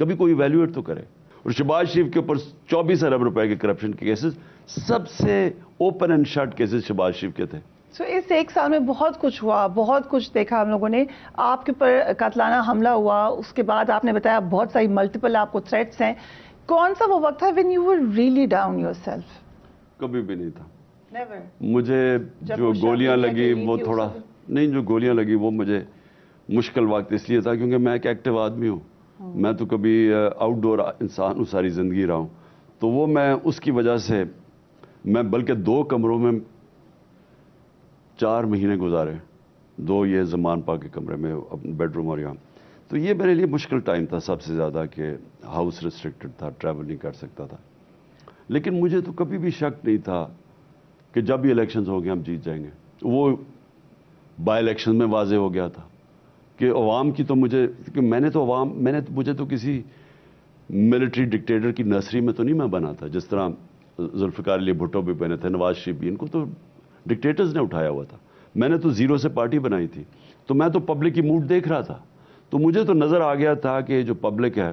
کبھی کوئی ایویلویٹ تو کرے. اور شہباز شریف کے اوپر 24 ارب روپے کے کرپشن کے کیسز سب سے open and shut cases Shahbaz Sharif کے تھے.
سو اس ایک سال میں بہت کچھ ہوا, بہت کچھ دیکھا ہم لوگوں نے. آپ کے اوپر قاتلانہ حملہ ہوا, اس کے بعد آپ نے بتایا بہت ساری ملٹیپل آپ کو تھریٹس ہیں. کون سا وہ وقت تھا when you were really down yourself؟
کبھی بھی نہیں تھا.
Never.
مجھے جو گولیاں لگی وہ تھوڑا نہیں, جو گولیاں لگی وہ مجھے مشکل وقت اس لیے تھا کیونکہ میں ایک ایکٹیو آدمی ہوں. میں تو کبھی آؤٹ ڈور انسان ہوں, ساری زندگی رہا ہوں. تو وہ میں اس کی وجہ سے میں بلکہ 2 کمروں میں 4 مہینے گزارے, 2 یہ زمان پاک کے کمرے میں, بیڈ روم اور یہاں. تو یہ میرے لیے مشکل ٹائم تھا سب سے زیادہ, کہ ہاؤس ریسٹرکٹڈ تھا, ٹریول نہیں کر سکتا تھا. لیکن مجھے تو کبھی بھی شک نہیں تھا کہ جب بھی الیکشنز ہو گئے ہم جیت جائیں گے. وہ بائی الیکشن میں واضح ہو گیا تھا کہ عوام کی تو مجھے مجھے تو کسی ملٹری ڈکٹیٹر کی نرسری میں تو نہیں میں بنا تھا, جس طرح ذوالفقار علی بھٹو بھی بنے تھے, نواز شریف بھی, ان کو تو ڈکٹیٹرز نے اٹھایا ہوا تھا. میں نے تو زیرو سے پارٹی بنائی تھی, تو میں تو پبلک کی موڈ دیکھ رہا تھا. تو مجھے تو نظر آ گیا تھا کہ جو پبلک ہے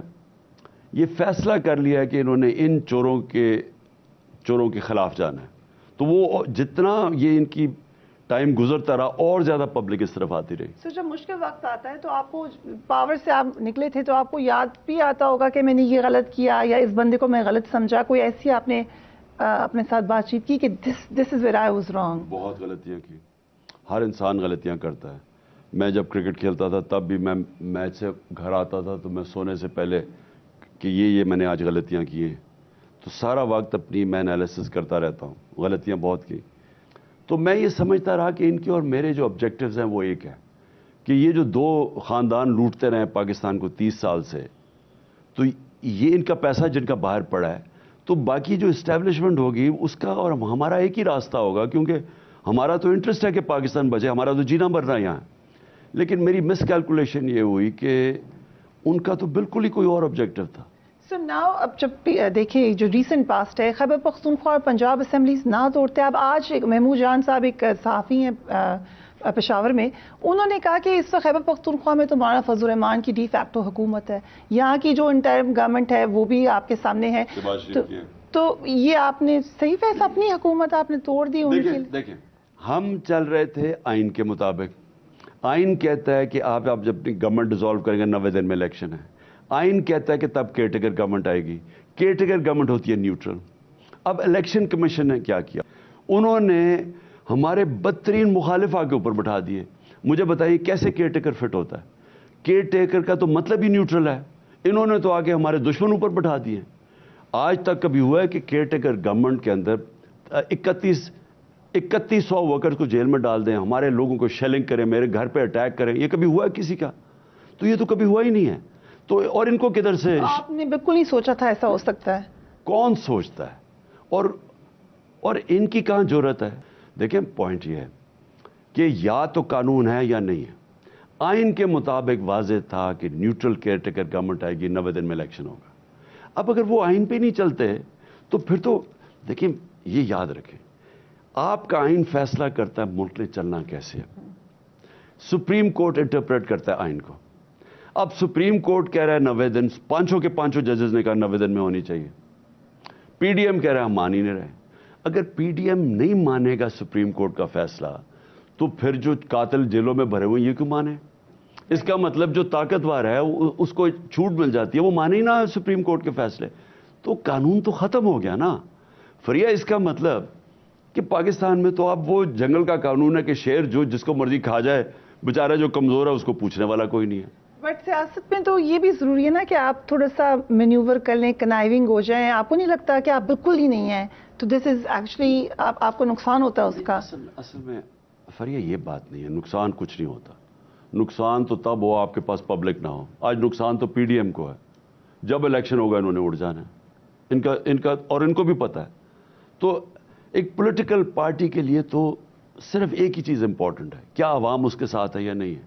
یہ فیصلہ کر لیا ہے کہ انہوں نے ان چوروں کے خلاف جانا ہے. تو وہ جتنا یہ ان کی ٹائم گزرتا رہا اور زیادہ پبلک اس طرف آتی رہی.
سر جب مشکل وقت آتا ہے تو آپ کو پاور سے آپ نکلے تھے, تو آپ کو یاد بھی آتا ہوگا کہ میں نے یہ غلط کیا یا اس بندے کو میں غلط سمجھا. کوئی ایسی آپ نے اپنے ساتھ بات چیت کی کہ this is where I was wrong? بہت
غلطیاں کی. ہر انسان غلطیاں کرتا ہے. میں جب کرکٹ کھیلتا تھا تب بھی میں میچ سے گھر آتا تھا تو میں سونے سے پہلے کہ یہ میں نے آج غلطیاں کی ہیں, تو سارا وقت اپنی میں انالیسس کرتا رہتا ہوں. غلطیاں بہت کی. تو میں یہ سمجھتا رہا کہ ان کے اور میرے جو آبجیکٹیوز ہیں وہ ایک ہے کہ یہ جو 2 خاندان لوٹتے رہے پاکستان کو 30 سال سے, تو یہ ان کا پیسہ جن کا باہر پڑا ہے, تو باقی جو اسٹیبلشمنٹ ہوگی اس کا اور ہمارا ایک ہی راستہ ہوگا, کیونکہ ہمارا تو انٹرسٹ ہے کہ پاکستان بچے, ہمارا تو جینا مرنا یہاں ہے. لیکن میری مس کیلکولیشن یہ ہوئی کہ ان کا تو بالکل ہی کوئی اور آبجیکٹیو تھا.
سر ناؤ اب جب دیکھیں جو ریسنٹ پاسٹ ہے, خیبر پختونخوا اور پنجاب اسمبلیز نہ توڑتے. اب آج محمود جان صاحب ایک صحافی ہیں پشاور میں, انہوں نے کہا کہ اس وقت خیبر پختونخوا میں تو مولانا فضل الرحمان کی ڈی فیکٹو حکومت ہے, یہاں کی جو انٹرم گورنمنٹ ہے وہ بھی آپ کے سامنے ہے. تو یہ آپ نے صحیح فیصلہ, اپنی حکومت آپ نے توڑ دی ان کے.
دیکھیں ہم چل رہے تھے آئین کے مطابق. آئین کہتا ہے کہ آپ جب اپنی گورنمنٹ ڈیزالو کریں گے 90 دن میں الیکشن ہے. آئین کہتا ہے کہ تب کیئر ٹیکر گورنمنٹ آئے گی. کیئر ٹیکر گورنمنٹ ہوتی ہے نیوٹرل. اب الیکشن کمیشن نے کیا کیا, انہوں نے ہمارے بدترین مخالف آگے اوپر بٹھا دیے. مجھے بتائیے کیسے کیئر ٹیکر فٹ ہوتا ہے؟ کیئر ٹیکر کا تو مطلب ہی نیوٹرل ہے. انہوں نے تو آگے ہمارے دشمن اوپر بٹھا دیے. آج تک کبھی ہوا ہے کہ کیئر ٹیکر گورنمنٹ کے اندر 3100 ورکرز کو جیل میں ڈال دیں, ہمارے لوگوں کو شیلنگ کریں, میرے گھر پہ اٹیک کریں؟ یہ کبھی ہوا ہے کسی کا؟ تو یہ تو کبھی ہوا ہی نہیں ہے. تو اور ان کو کدھر سے؟
آپ نے بالکل نہیں سوچا تھا ایسا ہو سکتا ہے؟
کون سوچتا ہے؟ اور ان کی کہاں جرت ہے؟ دیکھیں پوائنٹ یہ ہے کہ یا تو قانون ہے یا نہیں ہے. آئین کے مطابق واضح تھا کہ نیوٹرل کیئر ٹیکر گورنمنٹ آئے گی, 90 دن میں الیکشن ہوگا. اب اگر وہ آئین پہ نہیں چلتے تو پھر تو دیکھیں یہ یاد رکھیں, آپ کا آئین فیصلہ کرتا ہے ملک نے چلنا کیسے ہے. سپریم کورٹ انٹرپریٹ کرتا ہے آئین کو. اب سپریم کورٹ کہہ رہا ہے 90 دن, 5 کے 5 ججز نے کہا 90 دن میں ہونی چاہیے. پی ڈی ایم کہہ رہا ہے ہم مان ہی نہیں رہے. اگر پی ڈی ایم نہیں مانے گا سپریم کورٹ کا فیصلہ, تو پھر جو قاتل جیلوں میں بھرے ہوئے یہ کیوں مانے؟ اس کا مطلب جو طاقتور ہے اس کو چھوٹ مل جاتی ہے, وہ مانے ہی نہ سپریم کورٹ کے فیصلے. تو قانون تو ختم ہو گیا نا. فریا اس کا مطلب کہ پاکستان میں تو اب وہ جنگل کا قانون ہے کہ شیر جو جس کو مرضی کھا جائے, بیچارہ جو کمزور ہے اس کو پوچھنے والا کوئی نہیں ہے.
بٹ سیاست میں تو یہ بھی ضروری ہے نا کہ آپ تھوڑا سا مینیور کر لیں, کنائیونگ ہو جائیں. آپ کو نہیں لگتا کہ آپ بالکل ہی نہیں ہیں تو دس از ایکچولی آپ کو نقصان ہوتا ہے اس کا؟
اصل میں فریا یہ بات نہیں ہے, نقصان کچھ نہیں ہوتا. نقصان تو تب ہو آپ کے پاس پبلک نہ ہو. آج نقصان تو پی ڈی ایم کو ہے. جب الیکشن ہوگا انہوں نے اڑ جانا ہے, ان کا اور ان کو بھی پتا ہے. تو ایک پولیٹیکل پارٹی کے لیے تو صرف ایک ہی چیز امپورٹنٹ ہے, کیا عوام اس کے ساتھ ہے یا نہیں ہے.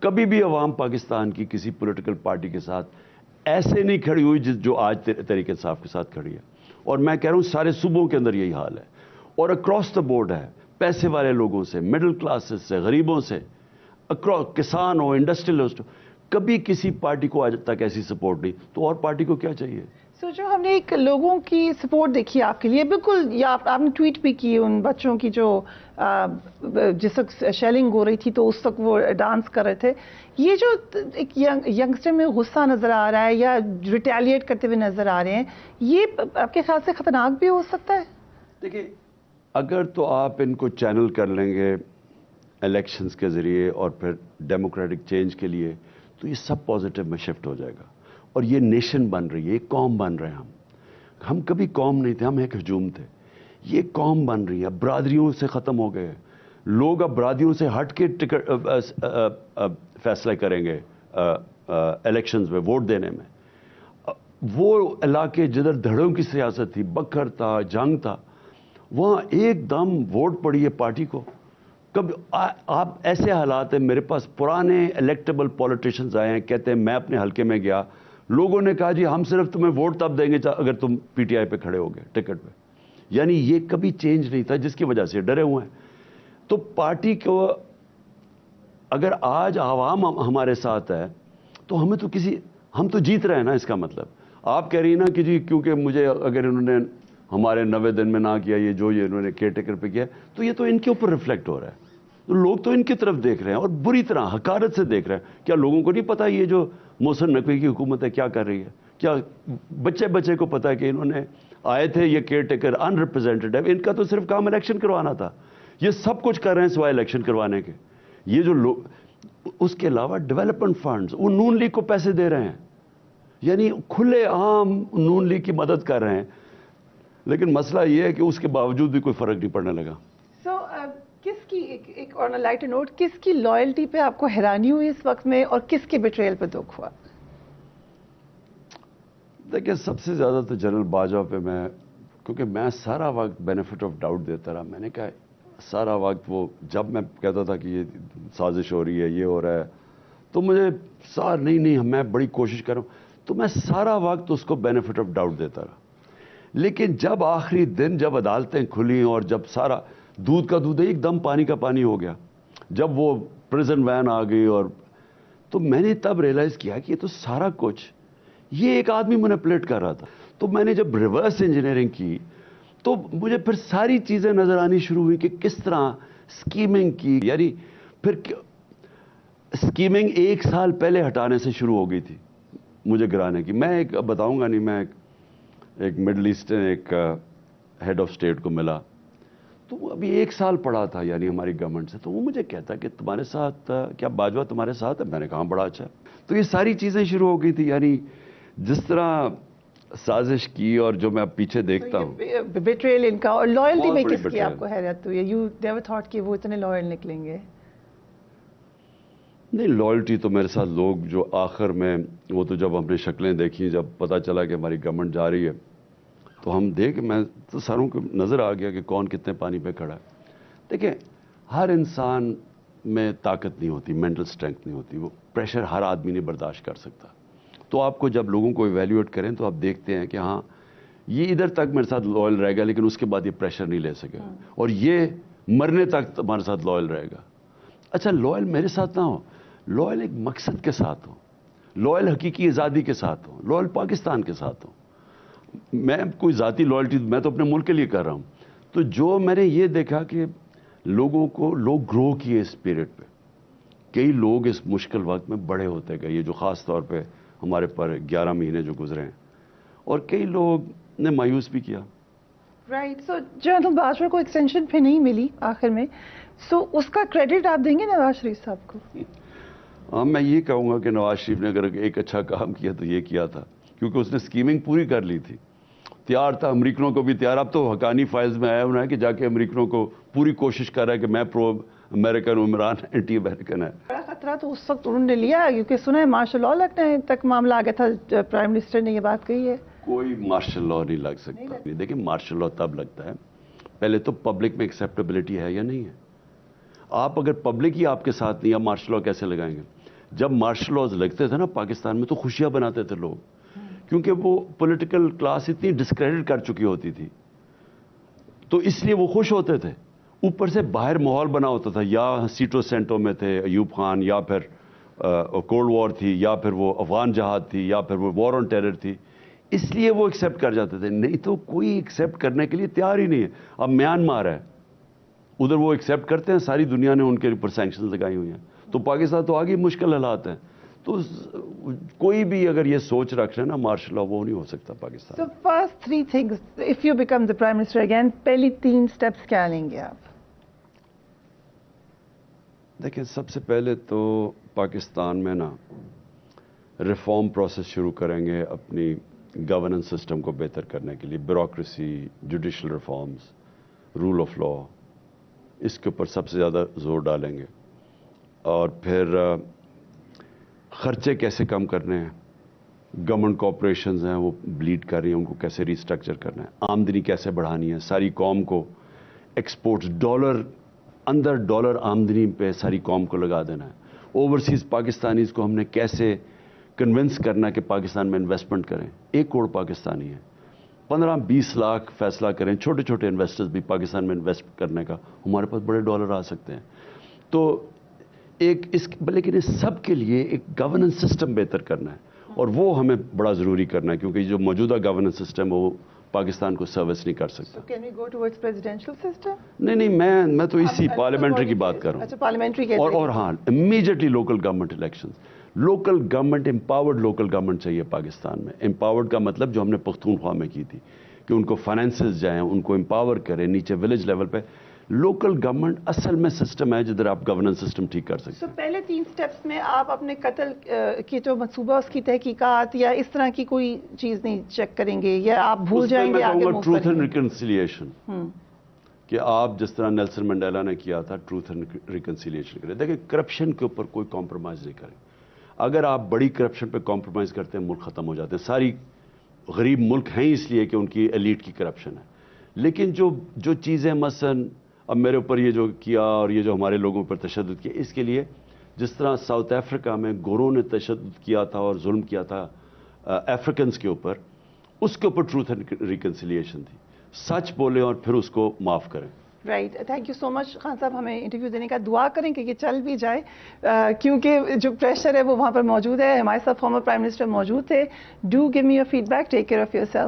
کبھی بھی عوام پاکستان کی کسی پولیٹیکل پارٹی کے ساتھ ایسے نہیں کھڑی ہوئی جو آج تحریک انصاف کے ساتھ کھڑی ہے. اور میں کہہ رہا ہوں سارے صوبوں کے اندر یہی حال ہے, اور اکراس دا بورڈ ہے. پیسے والے لوگوں سے, مڈل کلاسز سے, غریبوں سے, کسان ہو, انڈسٹریلسٹ ہو, کبھی کسی پارٹی کو آج تک ایسی سپورٹ نہیں، تو اور پارٹی کو کیا چاہیے؟
سو جو ہم نے ایک لوگوں کی سپورٹ دیکھی آپ کے لیے بالکل، یا آپ نے ٹویٹ بھی کی ان بچوں کی جو جس وقت شیلنگ ہو رہی تھی تو اس وقت وہ ڈانس کر رہے تھے، یہ جو ایک ینگسٹر میں غصہ نظر آ رہا ہے یا ریٹیلیٹ کرتے ہوئے نظر آ رہے ہیں، یہ آپ کے خیال سے خطرناک بھی ہو سکتا ہے؟
دیکھیے، اگر تو آپ ان کو چینل کر لیں گے الیکشنز کے ذریعے اور پھر ڈیموکریٹک چینج کے لیے، تو یہ سب پازیٹیو میں شفٹ ہو جائے گا، اور یہ نیشن بن رہی ہے، ایک قوم بن رہے ہیں ہم کبھی قوم نہیں تھے، ہم ایک ہجوم تھے، یہ قوم بن رہی ہے، برادریوں سے ختم ہو گئے، لوگ اب برادریوں سے ہٹ کے فیصلہ کریں گے الیکشنز میں، ووٹ دینے میں۔ وہ علاقے جدھر دھڑوں کی سیاست تھی، بکھر تھا، جنگ تھا، وہاں ایک دم ووٹ پڑی ہے پارٹی کو۔ کب آپ ایسے حالات ہیں، میرے پاس پرانے الیکٹیبل پولیٹیشنز آئے ہیں، کہتے ہیں میں اپنے حلقے میں گیا، لوگوں نے کہا جی ہم صرف تمہیں ووٹ تب دیں گے اگر تم پی ٹی آئی پہ کھڑے ہو گئے ٹکٹ پہ۔ یعنی یہ کبھی چینج نہیں تھا، جس کی وجہ سے ڈرے ہوئے ہیں۔ تو پارٹی کو اگر آج عوام ہمارے ساتھ ہے تو ہم تو جیت رہے ہیں نا، اس کا مطلب آپ کہہ رہی ہیں نا کہ جی کیونکہ مجھے اگر انہوں نے ہمارے 90 دن میں نہ کیا، یہ انہوں نے کیئر ٹیکر پہ کیا، تو یہ تو ان کے اوپر ریفلیکٹ ہو رہا ہے، تو لوگ تو ان کی طرف دیکھ رہے ہیں اور بری طرح حقارت سے دیکھ رہے ہیں۔ کیا لوگوں کو نہیں پتا یہ جو محسن نقوی کی حکومت ہے کیا کر رہی ہے؟ کیا بچے کو پتا ہے کہ انہوں نے آئے تھے یہ کیئر ٹیکر ان ریپرزینٹیو، ان کا تو صرف کام الیکشن کروانا تھا، یہ سب کچھ کر رہے ہیں سوائے الیکشن کروانے کے۔ یہ جو لوگ، اس کے علاوہ ڈیولپمنٹ فنڈز وہ نون لیگ کو پیسے دے رہے ہیں، یعنی کھلے عام نون لیگ کی مدد کر رہے ہیں، لیکن مسئلہ یہ ہے کہ اس کے باوجود بھی کوئی فرق نہیں پڑنے لگا۔
سو کس کی ایک اور لائٹ نوٹ، کس کی لائلٹی پہ آپ کو حیرانی ہوئی اس وقت میں اور کس کے بیٹریل پہ دکھ ہوا؟
دیکھیں، سب سے زیادہ تو جنرل باجوہ پہ کیونکہ میں سارا وقت بینیفٹ آف ڈاؤٹ دیتا رہا، میں نے کہا سارا وقت وہ جب میں کہتا تھا کہ یہ سازش ہو رہی ہے، یہ ہو رہا ہے، تو مجھے نہیں میں بڑی کوشش کر رہا ہوں، تو میں سارا وقت اس کو بینیفٹ آف ڈاؤٹ دیتا رہا۔ لیکن جب آخری دن جب عدالتیں کھلیں اور جب سارا دودھ کا دودھ ایک دم پانی کا پانی ہو گیا، جب وہ پریزن وین آ گئی، اور تو میں نے تب ریئلائز کیا کہ یہ تو سارا کچھ یہ ایک آدمی مینیپولیٹ کر رہا تھا۔ تو میں نے جب ریورس انجینئرنگ کی تو مجھے پھر ساری چیزیں نظر آنی شروع ہوئی کہ کس طرح سکیمنگ کی، یعنی پھر سکیمنگ 1 سال پہلے ہٹانے سے شروع ہو گئی تھی مجھے گرانے کی۔ میں ایک بتاؤں گا نہیں، میں ایک مڈل ایسٹرن ایک ہیڈ آف اسٹیٹ کو ملا، تو وہ ابھی 1 سال پڑا تھا یعنی ہماری گورنمنٹ سے، تو وہ مجھے کہتا کہ تمہارے ساتھ کیا باجوہ تمہارے ساتھ ہے؟ میں نے کہا بڑا اچھا۔ تو یہ ساری چیزیں شروع ہو گئی تھی، یعنی جس طرح سازش کی، اور جو میں اب پیچھے دیکھتا ہوں
بیٹریل ان کا، اور لائلٹی میں کس کی آپ کو حیرت ہوئی؟ یو نیور تھاٹ کہ وہ اتنے لائل نکلیں گے؟
نہیں، لائلٹی تو میرے ساتھ لوگ جو آخر میں وہ تو جب ہم نے شکلیں دیکھی، جب پتہ چلا کہ ہماری گورنمنٹ جا رہی ہے، تو ہم میں تو ساروں کو نظر آ گیا کہ کون کتنے پانی پہ کھڑا ہے۔ دیکھیں، ہر انسان میں طاقت نہیں ہوتی، مینٹل اسٹرینتھ نہیں ہوتی، وہ پریشر ہر آدمی نہیں برداشت کر سکتا۔ تو آپ کو جب لوگوں کو ایویلیویٹ کریں تو آپ دیکھتے ہیں کہ ہاں یہ ادھر تک میرے ساتھ لائل رہے گا، لیکن اس کے بعد یہ پریشر نہیں لے سکے گا، اور یہ مرنے تک تمہارے ساتھ لائل رہے گا۔ اچھا، لائل میرے ساتھ نہ ہو، لائل ایک مقصد کے ساتھ ہو، لائل حقیقی آزادی کے ساتھ ہو، لائل پاکستان کے ساتھ ہو۔ میں کوئی ذاتی لائلٹی میں تو اپنے ملک کے لیے کر رہا ہوں۔ تو جو میں نے یہ دیکھا کہ لوگ گرو کیے اس پیریڈ پہ، کئی لوگ اس مشکل وقت میں بڑے ہوتے گئے، یہ جو خاص طور پہ ہمارے پر 11 مہینے جو گزرے ہیں، اور کئی لوگ نے مایوس بھی کیا۔
رائٹ، سو جنرل باجوہ کو ایکسٹینشن پہ نہیں ملی آخر میں، سو اس کا کریڈٹ آپ دیں گے نواز شریف صاحب کو؟
ہاں، میں یہ کہوں گا کہ نواز شریف نے اگر ایک اچھا کام کیا تو یہ کیا تھا، کیونکہ اس نے سکیمنگ پوری کر لی تھی، تیار تھا، امریکنوں کو بھی تیار۔ اب تو حقانی فائلز میں آیا ہونا ہے کہ جا کے امریکنوں کو پوری کوشش کر رہا ہے کہ میں پرو امریکن عمران اینٹی امریکن ہے۔ بڑا
خطرہ تو اس وقت انہوں نے لیا، کیونکہ سنا ہے مارشل لاء لگنے تک معاملہ آ گیا تھا، پرائم منسٹر نے یہ بات کہی ہے۔
کوئی مارشل لاء نہیں لگ سکتا۔ دیکھیں، مارشل لاء تب لگتا ہے پہلے تو پبلک میں ایکسیپٹیبلٹی ہے یا نہیں ہے۔ آپ اگر پبلک ہی آپ کے ساتھ نہیں، آپ مارشل لاء کیسے لگائیں گے؟ جب مارشل لاز لگتے تھے نا پاکستان میں، تو خوشیاں بناتے تھے لوگ، کیونکہ وہ پولیٹیکل کلاس اتنی ڈسکریڈٹ کر چکی ہوتی تھی، تو اس لیے وہ خوش ہوتے تھے۔ اوپر سے باہر ماحول بنا ہوتا تھا، یا سیٹو سینٹو میں تھے ایوب خان، یا پھر کولڈ وار تھی یا پھر وہ افغان جہاد تھی یا پھر وہ وار آن ٹیرر تھی، اس لیے وہ ایکسیپٹ کر جاتے تھے، نہیں تو کوئی ایکسیپٹ کرنے کے لیے تیار ہی نہیں ہے. اب میانمار ہے، ادھر وہ ایکسیپٹ کرتے ہیں، ساری دنیا نے ان کے اوپر سینکشنز لگائی ہوئی ہیں، تو پاکستان تو آگے مشکل حالات ہیں. تو کوئی بھی اگر یہ سوچ رکھ رہے ہیں نا مارشل لا، وہ نہیں ہو سکتا Pakistan.
So first 3 things, if you become the Prime Minister again, پہلی 3 steps کیا لیں گے آپ؟
دیکھیں، سب سے پہلے تو پاکستان میں نا ریفارم پروسیس شروع کریں گے اپنی گورننس سسٹم کو بہتر کرنے کے لیے. Bureaucracy, judicial reforms, rule of law, اس کے اوپر سب سے زیادہ زور ڈالیں گے. اور پھر خرچے کیسے کم کرنے ہیں، گورنمنٹ کارپوریشنز ہیں وہ بلیڈ کر رہی ہیں، ان کو کیسے ریسٹرکچر کرنا ہے، آمدنی کیسے بڑھانی ہے، ساری قوم کو ایکسپورٹس ڈالر آمدنی پہ ساری قوم کو لگا دینا ہے. اوورسیز پاکستانیز کو ہم نے کیسے کنونس کرنا کہ پاکستان میں انویسٹمنٹ کریں. 1 کروڑ پاکستانی ہیں، 15-20 لاکھ فیصلہ کریں چھوٹے چھوٹے انویسٹرز بھی پاکستان میں انویسٹ کرنے کا، ہمارے پاس بڑے ڈالر آ سکتے ہیں. تو لیکن اس سب کے لیے ایک گورننس سسٹم بہتر کرنا ہے، اور وہ ہمیں بڑا ضروری کرنا ہے، کیونکہ جو موجودہ گورننس سسٹم ہے وہ پاکستان کو سروس نہیں کر سکتا.
Can we go towards presidential system?
نہیں، میں تو اسی پارلیمنٹری کی بات کر رہا ہوں.
اچھا، پارلیمنٹری
اور ہاں، immediately local government elections. Local government, empowered local government چاہیے پاکستان میں. امپاورڈ کا مطلب جو ہم نے پختونخوا میں کی تھی کہ ان کو فائنینسز جائیں، ان کو امپاور کریں نیچے ولیج لیول پہ. لوکل گورنمنٹ اصل میں سسٹم ہے جدھر آپ گورننس سسٹم ٹھیک کر سکتے ہیں.
پہلے 3 سٹیپس میں آپ اپنے قتل کی جو منصوبہ اس کی تحقیقات یا اس طرح کی کوئی چیز نہیں چیک کریں گے، یا آپ بھول جائیں گے آگے موو
ٹروتھ اینڈ ریکنسیلیشن، کہ آپ جس طرح نیلسن منڈیلا نے کیا تھا ٹروتھ اینڈ ریکنسیلیشن کریں. دیکھیں، کرپشن کے اوپر کوئی کمپرومائز نہیں کریں. اگر آپ بڑی کرپشن پہ کمپرومائز کرتے ہیں ملک ختم ہو جاتے ہیں. ساری غریب ملک ہیں اس لیے کہ ان کی ایلیٹ کی کرپشن ہے. لیکن جو چیزیں مثلاً اب میرے اوپر یہ جو کیا اور یہ جو ہمارے لوگوں پر تشدد کیا، اس کے لیے جس طرح ساؤتھ افریقہ میں گوروں نے تشدد کیا تھا اور ظلم کیا تھا افریکنز کے اوپر، اس کے اوپر ٹروتھ اینڈ ریکنسیلیشن تھی. سچ بولیں اور پھر اس کو معاف کریں.
رائٹ، تھینک یو سو مچ خان صاحب ہمیں انٹرویو دینے کا. دعا کریں کہ یہ چل بھی جائے، کیونکہ جو پریشر ہے وہ وہاں پر موجود ہے. ہمارے ساتھ فارمر پرائم منسٹر موجود تھے. Do give me your feedback. Take care of your self.